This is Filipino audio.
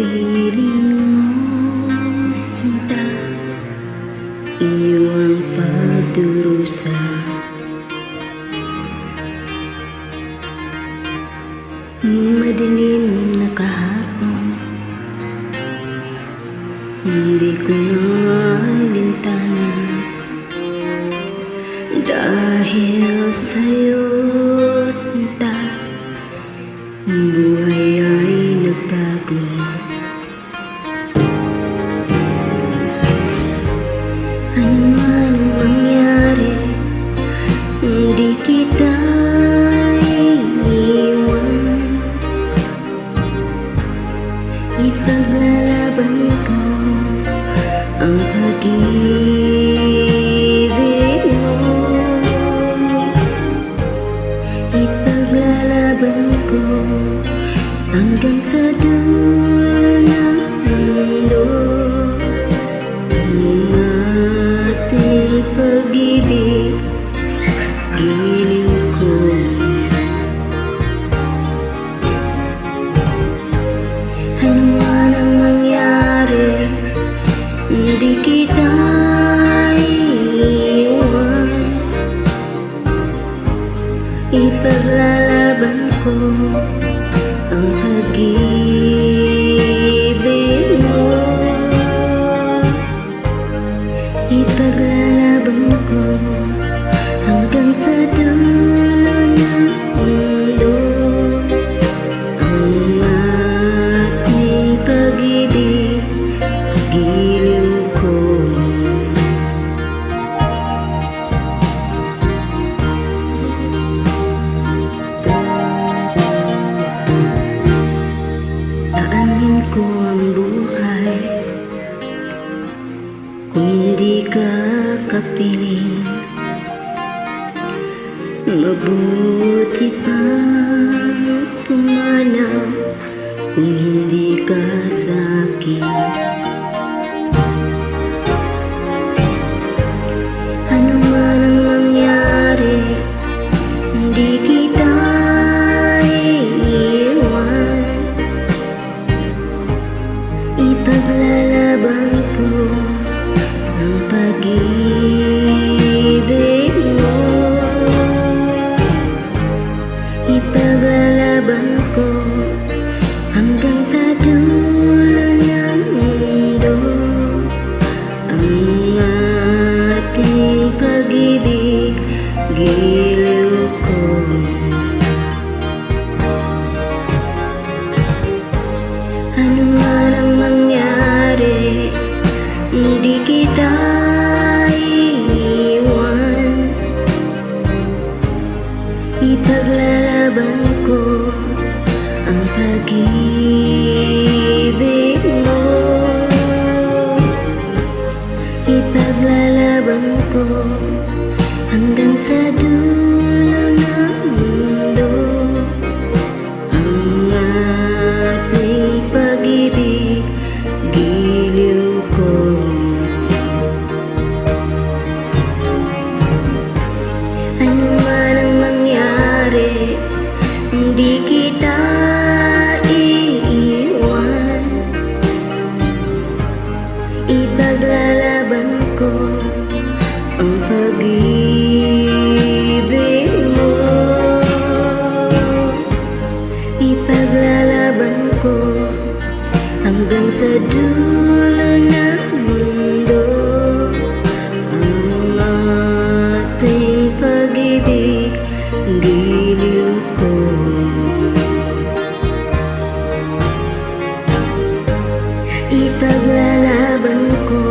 piling mo sinta, iyong pagdurusa. Madilim na kahapon, hindi ko nalintanan. Dahil sa'yo sinta, buhay ay nagbago. Ano man ang mangyari, hindi kita iiwan. Ipaglalaban ko ang pag-ibig mo. Ipaglalaban ko hanggang sa dulo ng mundo. Ang ating pag-ibig, giliw ko. Ano man ang mangyari, hindi kita iiwan. Ipaglalaban ko ang pag-ibig mo. Ipaglalaban ko hanggang sa dulo ng mundo. Ang ating pag-ibig, giliw ko. Aanin ko ang buhay kung hindi ka kapiling. Mabuti pang pumanaw kung hindi ka sa'kin. Ano man ang mangyari, hindi kita iiwan. Ipaglalaban ko ang pag-ibig mo. Ipaglalaban ko hanggang sa dulo ng mundo. Ang ating pag-ibig, giliw ko. Ano man ang mangyari, hindi kita iiwan. Ipaglalaban ko ang pag-ibig mo. Ipaglalaban ko hanggang sa dulo ng mundo. Ang ating pag-ibig, giliw ko. Ano man ang mangyari, hindi kita iiwan. Ipaglalaban ko ang pag-ibig mo. Ipaglalaban ko hanggang sa dulo ng mundo. Ang ating pag-ibig, giliw ko. Ipaglalaban ko